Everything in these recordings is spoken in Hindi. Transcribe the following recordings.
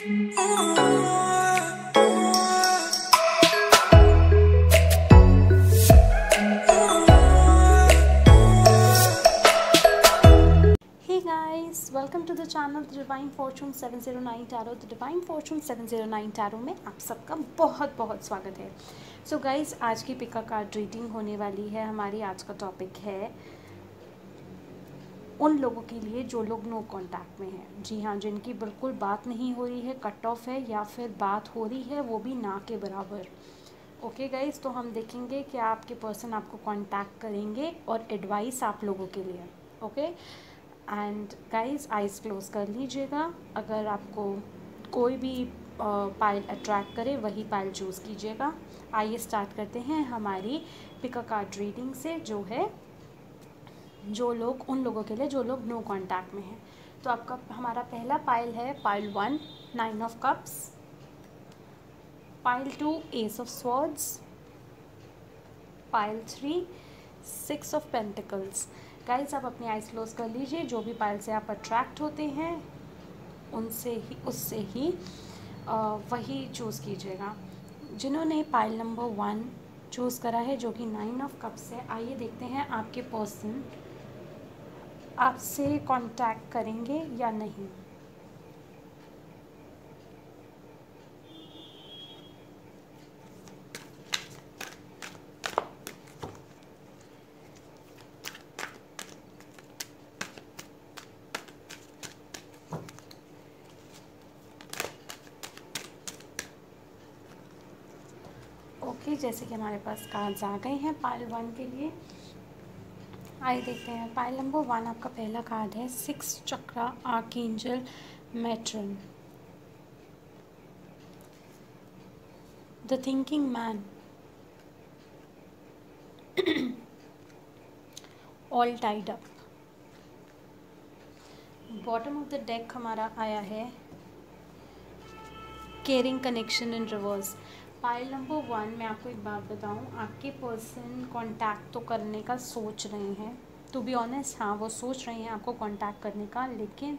Welcome to the channel the divine fortune 709 tarot. The divine fortune 709 tarot में आप सबका बहुत बहुत स्वागत है। सो गाइज, आज की पिका कार्ड रीडिंग होने वाली है। हमारी आज का टॉपिक है उन लोगों के लिए जो लोग नो कांटेक्ट में हैं। जी हाँ, जिनकी बिल्कुल बात नहीं हो रही है, कट ऑफ है, या फिर बात हो रही है वो भी ना के बराबर। ओके गाइज, तो हम देखेंगे कि आपके पर्सन आपको कांटेक्ट करेंगे और एडवाइस आप लोगों के लिए। Okay and guys, eyes close कर लीजिएगा। अगर आपको कोई भी पाइल अट्रैक्ट करे वही पाइल चूज़ कीजिएगा। आइए स्टार्ट करते हैं हमारी पिका कार्ड रीडिंग से, जो है जो लोग उन लोगों के लिए जो लोग नो कांटेक्ट में हैं। तो आपका हमारा पहला पाइल है pile 1 9 of cups, pile 2 S of swords, pile 3 6 of pentacles. Guys, आप अपनी आइज क्लोज कर लीजिए। जो भी पाइल से आप अट्रैक्ट होते हैं उससे ही वही चूज़ कीजिएगा। जिन्होंने पाइल नंबर 1 चूज़ करा है, जो कि 9 ऑफ कप्स है, आइए देखते हैं आपके पर्सन आपसे कांटेक्ट करेंगे या नहीं। ओके, जैसे कि हमारे पास कार्ड्स आ गए हैं पाइल 1 के लिए, आइए देखते हैं। पाइल नंबर 1 आपका पहला कार्ड है 6 chakra archangel Metatron, the thinking man, all tied up. Bottom of the deck हमारा आया है caring connection in reverse. Pile number 1 में आपको एक बात बताऊं, आपके पर्सन कांटेक्ट तो करने का सोच रहे हैं, टू बी ऑनेस्ट। हाँ, वो सोच रहे हैं आपको कांटेक्ट करने का, लेकिन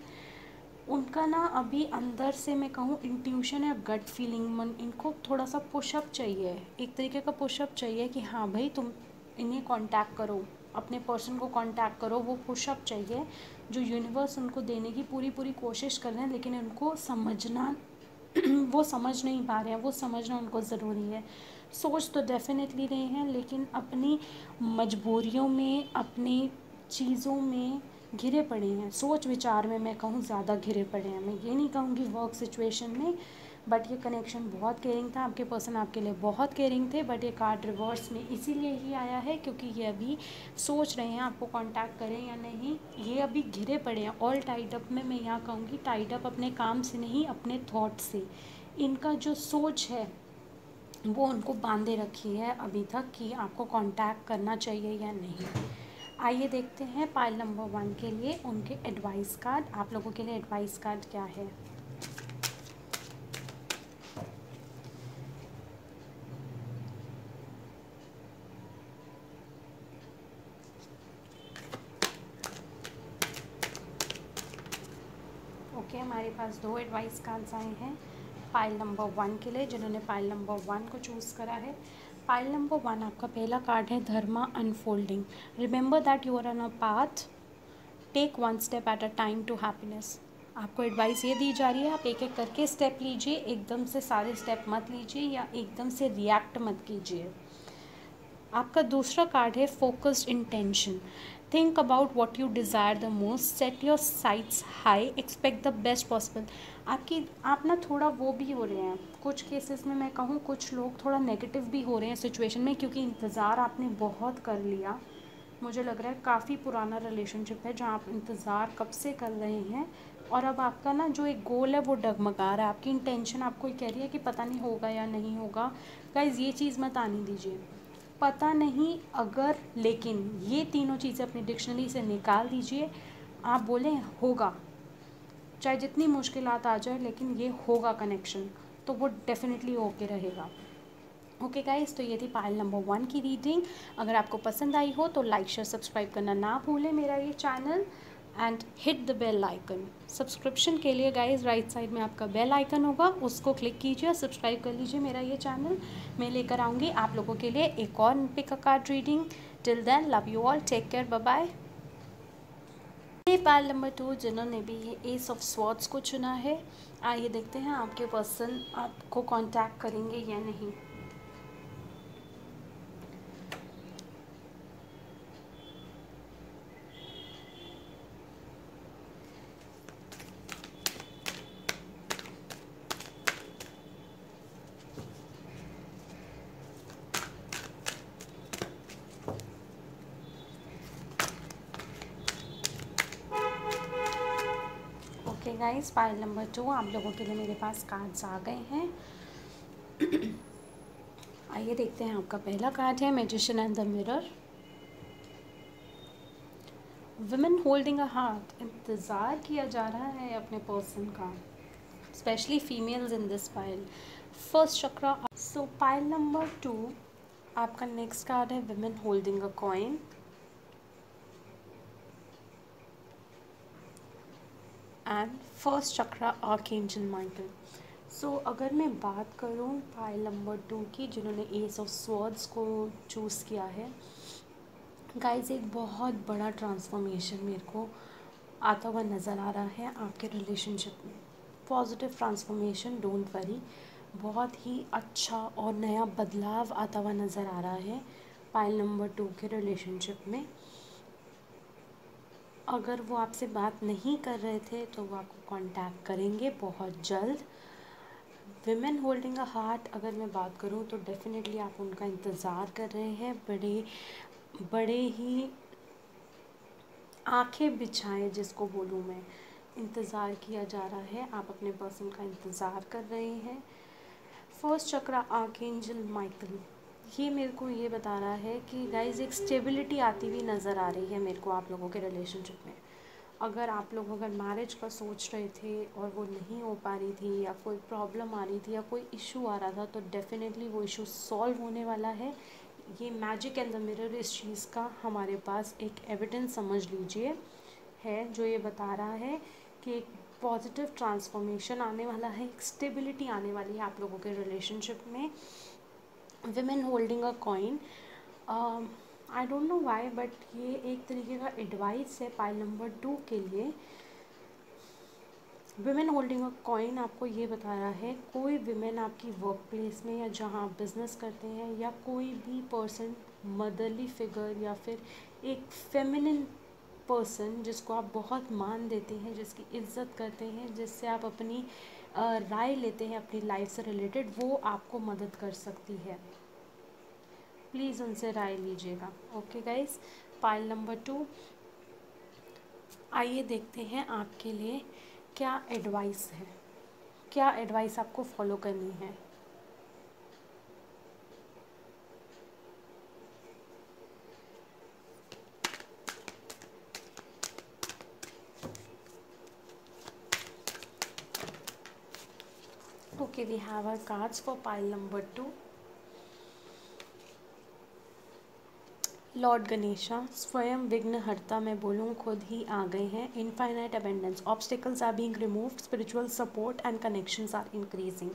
उनका ना अभी अंदर से मैं कहूँ इंट्यूशन या गट फीलिंग, मन इनको थोड़ा सा पुशअप चाहिए, एक तरीके का पुशअप चाहिए कि हाँ भाई तुम इन्हें कांटेक्ट करो, अपने पर्सन को कांटेक्ट करो। वो पुशअप चाहिए जो यूनिवर्स उनको देने की पूरी कोशिश कर रहे हैं, लेकिन उनको समझना वो समझ नहीं पा रहे हैं। वो समझना उनको ज़रूरी है। सोच तो डेफिनेटली रहे हैं, लेकिन अपनी मजबूरियों में, अपनी चीज़ों में घिरे पड़े हैं। सोच विचार में मैं कहूँ ज़्यादा घिरे पड़े हैं। मैं ये नहीं कहूँगी वर्क सिचुएशन में, बट ये कनेक्शन बहुत केयरिंग था। आपके पर्सन आपके लिए बहुत केयरिंग थे, बट ये कार्ड रिवर्स में इसीलिए ही आया है क्योंकि ये अभी सोच रहे हैं आपको कांटेक्ट करें या नहीं। ये अभी घिरे पड़े हैं। ऑल टाइड अप में मैं यहाँ कहूँगी टाइड अप अपने काम से नहीं, अपने थॉट से। इनका जो सोच है वो उनको बांधे रखी है अभी तक कि आपको कांटेक्ट करना चाहिए या नहीं। आइए देखते हैं पाइल नंबर 1 के लिए उनके एडवाइस कार्ड। आप लोगों के लिए एडवाइस कार्ड क्या है। ओके, हमारे पास 2 एडवाइस कार्ड्स आए हैं पाइल नंबर 1 के लिए, जिन्होंने पाइल नंबर 1 को चूज़ करा है। पाइल नंबर 1 आपका पहला कार्ड है dharma unfolding. Remember that you are on a path, take 1 step at a time to happiness. आपको एडवाइस ये दी जा रही है, आप एक एक करके स्टेप लीजिए, एकदम से सारे स्टेप मत लीजिए या एकदम से रिएक्ट मत कीजिए। आपका दूसरा कार्ड है focused intention. Think about what you desire the most, set your sites high, expect the best possible. आप ना थोड़ा वो भी हो रहे हैं कुछ केसेस में, मैं कहूँ कुछ लोग थोड़ा नेगेटिव भी हो रहे हैं सिचुएशन में, क्योंकि इंतज़ार आपने बहुत कर लिया। मुझे लग रहा है काफ़ी पुराना रिलेशनशिप है जहाँ आप इंतज़ार कब से कर रहे हैं, और अब आपका ना जो एक गोल है वो डगमगा रहा है। आपकी इंटेंशन आपको ये कह रही है कि पता नहीं होगा या नहीं होगा। गाइज़, ये चीज़ मत आने दीजिए। पता नहीं, अगर, लेकिन, ये तीनों चीज़ें अपनी डिक्शनरी से निकाल दीजिए। आप बोलें होगा, चाहे जितनी मुश्किलात आ जाए, लेकिन ये होगा कनेक्शन, तो वो डेफिनेटली होके रहेगा। ओके गाइस, तो ये थी पाइल नंबर 1 की रीडिंग। अगर आपको पसंद आई हो तो लाइक शेयर सब्सक्राइब करना ना भूलें मेरा ये channel. And hit the bell icon. Subscription के लिए गाइज राइट साइड में आपका बेल आइकन होगा, उसको क्लिक कीजिए, सब्सक्राइब कर लीजिए मेरा ये चैनल। मैं लेकर आऊँगी आप लोगों के लिए एक और pick a card reading. Till then love you all, take care, bye bye. Pile number 2 जिन्होंने भी ये एस ऑफ स्वॉर्ड्स को चुना है, आइए देखते हैं आपके पर्सन आपको कांटेक्ट करेंगे या नहीं। ओके गाइस, पाइल नंबर 2 आप लोगों के लिए मेरे पास कार्ड्स आ गए हैं। आइए देखते हैं, आपका पहला कार्ड है magician and the mirror. Women holding a heart, इंतज़ार किया जा रहा है अपने पर्सन का, specially females in this pile. First chakra. So pile number 2 आपका नेक्स्ट कार्ड है women holding a coin. And first chakra archangel Michael. So अगर मैं बात करूँ पाइल नंबर 2 की जिन्होंने एस ऑफ स्वॉर्ड्स को चूज़ किया है, गाइस एक बहुत बड़ा ट्रांसफॉर्मेशन मेरे को आता हुआ नज़र आ रहा है आपके रिलेशनशिप में। पॉजिटिव ट्रांसफॉर्मेशन, डोंट वरी, बहुत ही अच्छा और नया बदलाव आता हुआ नज़र आ रहा है पाइल नंबर 2 के रिलेशनशिप में। अगर वो आपसे बात नहीं कर रहे थे तो वो आपको कांटेक्ट करेंगे बहुत जल्द। विमेन होल्डिंग अ हार्ट, अगर मैं बात करूँ तो डेफिनेटली आप उनका इंतज़ार कर रहे हैं, बड़े बड़े ही आंखें बिछाएं जिसको बोलूँ मैं, इंतज़ार किया जा रहा है, आप अपने पर्सन का इंतज़ार कर रहे हैं। फर्स्ट चक्रा आर्कएंजल माइकल, ये मेरे को ये बता रहा है कि गाइज एक स्टेबिलिटी आती हुई नज़र आ रही है मेरे को आप लोगों के रिलेशनशिप में। अगर आप लोग अगर मैरिज का सोच रहे थे और वो नहीं हो पा रही थी या कोई प्रॉब्लम आ रही थी या कोई इशू आ रहा था, तो डेफिनेटली वो इशू सॉल्व होने वाला है। ये मैजिक एंड द मिरर इस चीज़ का हमारे पास एक एविडेंस समझ लीजिए है, जो ये बता रहा है कि एक पॉजिटिव ट्रांसफॉर्मेशन आने वाला है, एक स्टेबिलिटी आने वाली है आप लोगों के रिलेशनशिप में। Women holding a coin, I don't know why but ये एक तरीके का एडवाइस है पाइल नंबर 2 के लिए। विमेन होल्डिंग अ कॉइन आपको ये बता रहा है, कोई विमेन आपकी वर्क प्लेस में या जहाँ आप बिज़नेस करते हैं या कोई भी पर्सन, मदरली फिगर या फिर एक फेमिनिन पर्सन जिसको आप बहुत मान देते हैं, जिसकी इज्जत करते हैं, जिससे आप अपनी राय लेते हैं अपनी लाइफ से रिलेटेड, वो आपको मदद कर सकती है। प्लीज़ उनसे राय लीजिएगा। ओके गाइस, पाइल नंबर 2, आइए देखते हैं आपके लिए क्या एडवाइस है, क्या एडवाइस आपको फॉलो करनी है। Okay, we have our cards for pile number 2। Lord Ganesha, स्वयं विघ्नहर्ता मैं बोलूँ खुद ही आ गए हैं। Infinite abundance, obstacles are being removed, spiritual support and connections are increasing.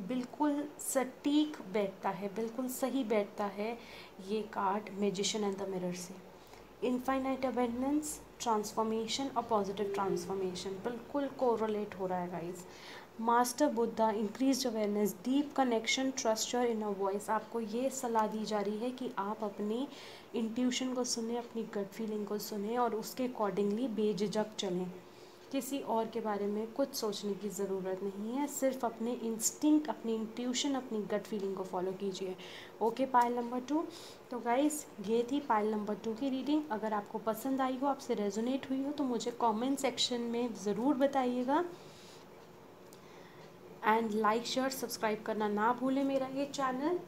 बिल्कुल सटीक बैठता है, बिल्कुल सही बैठता है ये card magician and the mirror से। इनफाइनाइट अबेंडेंस, ट्रांसफॉर्मेशन और पॉजिटिव ट्रांसफॉर्मेशन बिल्कुल कोरिलेट हो रहा है guys. Master Buddha, increase awareness, deep connection, trust your inner voice. आपको ये सलाह दी जा रही है कि आप अपनी इंट्यूशन को सुने, अपनी गट फीलिंग को सुने और उसके अकॉर्डिंगली बेझिझक चलें। किसी और के बारे में कुछ सोचने की ज़रूरत नहीं है, सिर्फ अपने इंस्टिंक्ट, अपनी इंट्यूशन, अपनी गट फीलिंग को फॉलो कीजिए। ओके पाइल नंबर 2, तो गाइस ये थी पाइल नंबर 2 की रीडिंग। अगर आपको पसंद आई हो, आपसे रेजोनेट हुई हो, तो मुझे कमेंट सेक्शन में ज़रूर बताइएगा। एंड लाइक शेयर सब्सक्राइब करना ना भूलें मेरा ये चैनल।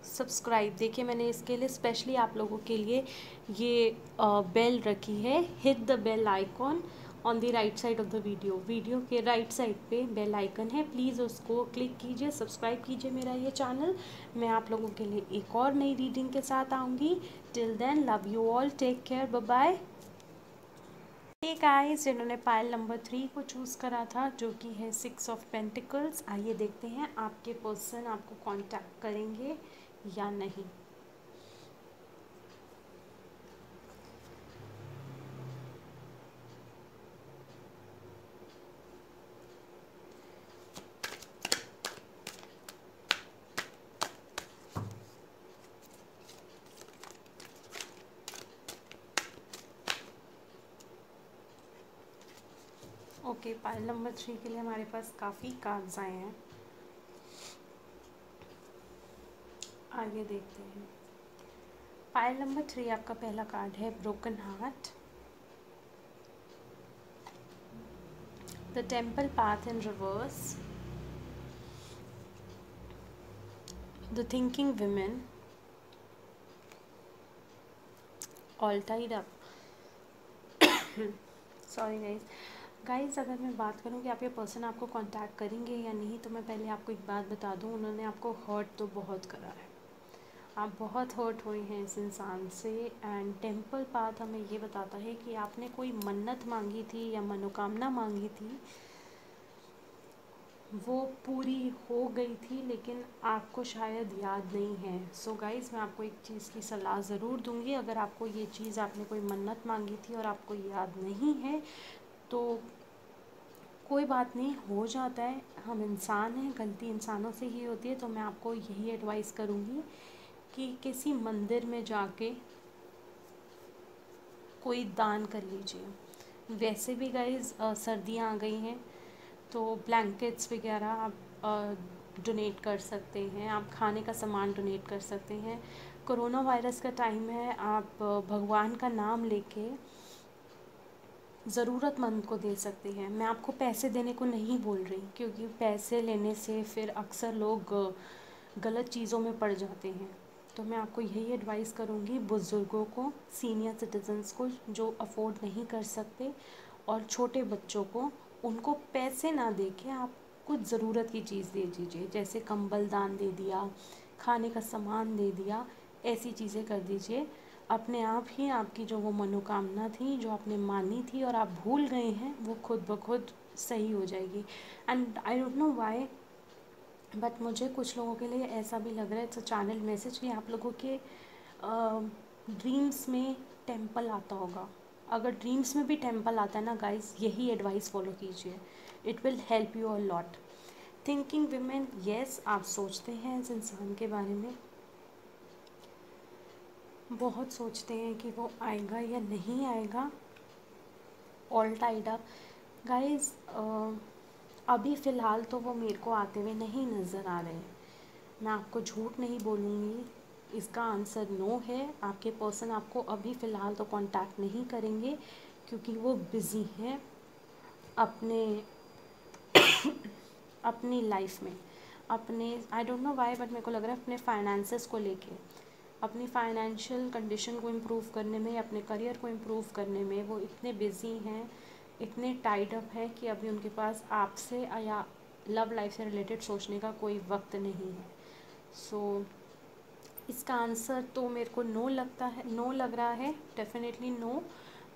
सब्सक्राइब, देखिए मैंने इसके लिए स्पेशली आप लोगों के लिए ये बेल रखी है, hit the bell icon on the right side of the video के राइट साइड पे बेल आइकन है, प्लीज़ उसको क्लिक कीजिए, सब्सक्राइब कीजिए मेरा ये चैनल। मैं आप लोगों के लिए एक और नई रीडिंग के साथ आऊँगी। Till then love you all, take care, bye bye. ये गाइस जिन्होंने पाइल नंबर 3 को चूज़ करा था, जो कि है 6 ऑफ पेंटिकल्स, आइए देखते हैं आपके पर्सन आपको कांटेक्ट करेंगे या नहीं। ओके, पाइल नंबर 3 के लिए हमारे पास काफ़ी कार्ड्स आए हैं, आगे देखते हैं। पाइल नंबर 3 आपका पहला कार्ड है broken heart, the temple path in reverse, the thinking women, all tied up. Sorry guys अगर मैं बात करूं कि आपके पर्सन आपको कांटेक्ट करेंगे या नहीं, तो मैं पहले आपको एक बात बता दूं, उन्होंने आपको हर्ट तो बहुत करा है, आप बहुत हर्ट हुए हैं इस इंसान से। एंड टेम्पल पाथ हमें ये बताता है कि आपने कोई मन्नत मांगी थी या मनोकामना मांगी थी, वो पूरी हो गई थी, लेकिन आपको शायद याद नहीं है। सो गाइज़ मैं आपको एक चीज़ की सलाह ज़रूर दूंगी, अगर आपको ये चीज़ आपने कोई मन्नत मांगी थी और आपको याद नहीं है तो कोई बात नहीं, हो जाता है, हम इंसान हैं, गलती इंसानों से ही होती है। तो मैं आपको यही एडवाइस करूँगी कि किसी मंदिर में जाके कोई दान कर लीजिए। वैसे भी गाइज़ सर्दियाँ आ गई हैं, तो ब्लैंकेट्स वगैरह आप डोनेट कर सकते हैं, आप खाने का सामान डोनेट कर सकते हैं। कोरोना वायरस का टाइम है, आप भगवान का नाम लेके ज़रूरतमंद को दे सकते हैं। मैं आपको पैसे देने को नहीं बोल रही, क्योंकि पैसे लेने से फिर अक्सर लोग गलत चीज़ों में पड़ जाते हैं। तो मैं आपको यही एडवाइस करूँगी, बुज़ुर्गों को, सीनियर सिटीजन्स को जो अफोर्ड नहीं कर सकते, और छोटे बच्चों को, उनको पैसे ना दे के आप कुछ ज़रूरत की चीज़ दे दीजिए, जैसे कंबल दान दे दिया, खाने का सामान दे दिया, ऐसी चीज़ें कर दीजिए। अपने आप ही आपकी जो वो मनोकामना थी, जो आपने मानी थी और आप भूल गए हैं, वो खुद ब खुद सही हो जाएगी। And I don't know why, but मुझे कुछ लोगों के लिए ऐसा भी लग रहा है, इट्स अ चैनल मैसेज, कि आप लोगों के ड्रीम्स में टेम्पल आता होगा। अगर ड्रीम्स में भी टेम्पल आता है ना गाइस, यही एडवाइस फॉलो कीजिए, it will help you a lot. Thinking women, yes आप सोचते हैं इस इंसान के बारे में, बहुत सोचते हैं कि वो आएगा या नहीं आएगा। ऑल टाइड अप गाइस, अभी फ़िलहाल तो वो मेरे को आते हुए नहीं नज़र आ रहे हैं, मैं आपको झूठ नहीं बोलूँगी, इसका आंसर नो है। आपके पर्सन आपको अभी फ़िलहाल तो कांटेक्ट नहीं करेंगे, क्योंकि वो बिज़ी हैं अपने अपनी लाइफ में, अपने I don't know why, but मेरे को लग रहा है अपने फाइनेंसेस को लेके, अपनी फाइनेंशियल कंडीशन को इम्प्रूव करने में, अपने करियर को इम्प्रूव करने में वो इतने बिज़ी हैं, इतने टाइड अप हैं कि अभी उनके पास आपसे या लव लाइफ से रिलेटेड सोचने का कोई वक्त नहीं है। सो इसका आंसर तो मेरे को नो लगता है, नो लग रहा है, डेफिनेटली नो।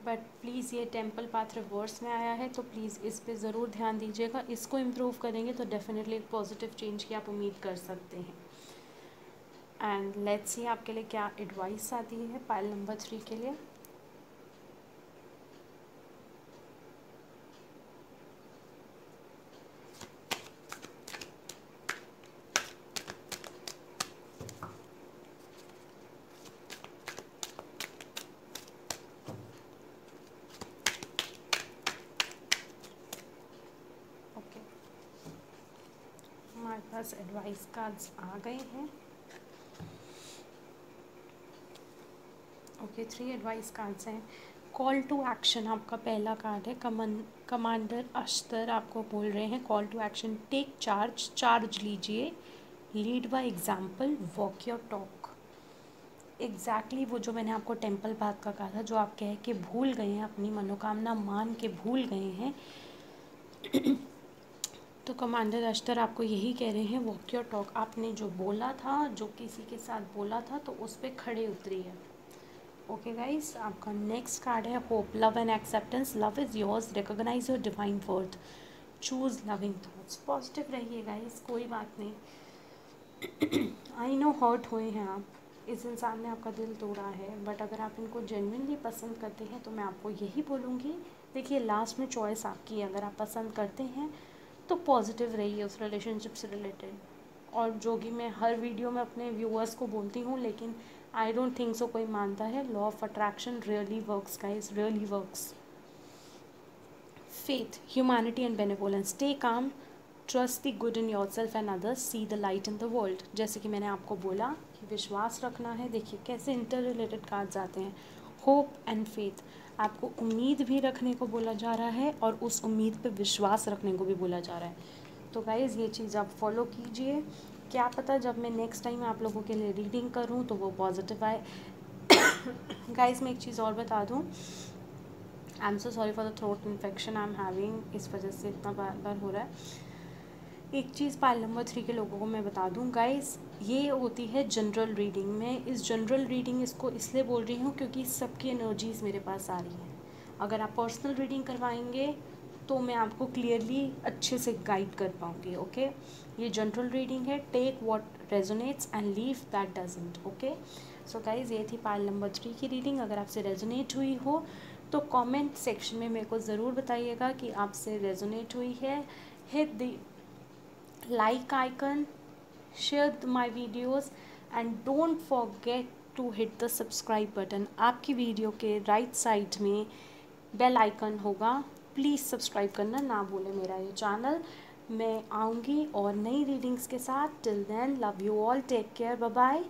बट प्लीज़ ये टेम्पल पाथ रिवर्स में आया है, तो प्लीज़ इस पे ज़रूर ध्यान दीजिएगा, इसको इम्प्रूव करेंगे तो डेफिनेटली एक पॉजिटिव चेंज की आप उम्मीद कर सकते हैं। एंड लेट्स सी आपके लिए क्या एडवाइस आती है पाइल नंबर 3 के लिए। ओके, हमारे पास एडवाइस कार्ड्स आ गए हैं। ओके, 3 एडवाइस कार्ड्स हैं। कॉल टू एक्शन आपका पहला कार्ड है, कमांडर अख्तर आपको बोल रहे हैं call to action, take charge, charge लीजिए, lead by example, walk your talk. Exactly वो जो मैंने आपको टेम्पल पाथ का कहा था, जो आप कह के भूल गए हैं, अपनी मनोकामना मान के भूल गए हैं, तो कमांडर अख्तर आपको यही कह रहे हैं, वॉक योर टॉक। आपने जो बोला था, जो किसी के साथ बोला था, तो उस पर खड़े उतरिए, ओके गाइस, आपका नेक्स्ट कार्ड है hope, love and acceptance. Love is yours, recognise your divine worth, choose loving thoughts. Positive रहिए गाइस, कोई बात नहीं। आई नो हर्ट हुए हैं आप, इस इंसान ने आपका दिल तोड़ा है, बट अगर आप इनको जेन्युइनली पसंद करते हैं तो मैं आपको यही बोलूँगी, देखिए लास्ट में चॉइस आपकी है। अगर आप पसंद करते हैं तो पॉजिटिव रहिए उस रिलेशनशिप से रिलेटेड। और जो कि मैं हर वीडियो में अपने व्यूअर्स को बोलती हूँ, लेकिन आई डोंट थिंक सो कोई मानता है, law of attraction really works guys, really works. Faith, humanity and benevolence. Stay calm, trust the good in yourself and others, see the light in the world. जैसे कि मैंने आपको बोला कि विश्वास रखना है। देखिए कैसे इंटर रिलेटेड कार्ड्स आते हैं, होप एंड फेथ। आपको उम्मीद भी रखने को बोला जा रहा है और उस उम्मीद पे विश्वास रखने को भी बोला जा रहा है। तो गाइज़ ये चीज़ आप फॉलो कीजिए, क्या पता जब मैं नेक्स्ट टाइम आप लोगों के लिए रीडिंग करूँ तो वो पॉजिटिव आए। गाइज़ मैं एक चीज़ और बता दूँ, I am so sorry for the throat infection I am having, इस वजह से इतना बार बार हो रहा है। एक चीज़ पाइल नंबर 3 के लोगों को मैं बता दूं गाइस, ये होती है जनरल रीडिंग। मैं इस जनरल रीडिंग इसको इसलिए बोल रही हूँ क्योंकि सबकी एनर्जीज़ मेरे पास आ रही हैं। अगर आप पर्सनल रीडिंग करवाएंगे तो मैं आपको क्लियरली अच्छे से गाइड कर पाऊँगी। ओके, ये जनरल रीडिंग है, take what resonates and leave that doesn't. Okay so guys ये थी पाइल नंबर 3 की रीडिंग। अगर आपसे रेजोनेट हुई हो तो कमेंट सेक्शन में मेरे को ज़रूर बताइएगा कि आपसे रेजोनेट हुई है। Hit the like icon, share my videos and don't forget to hit the subscribe button। आपकी वीडियो के राइट साइड में बेल आइकन होगा, प्लीज़ सब्सक्राइब करना ना भूलें मेरा ये चैनल। मैं आऊँगी और नई रीडिंग्स के साथ। Till then love you all, take care, bye bye.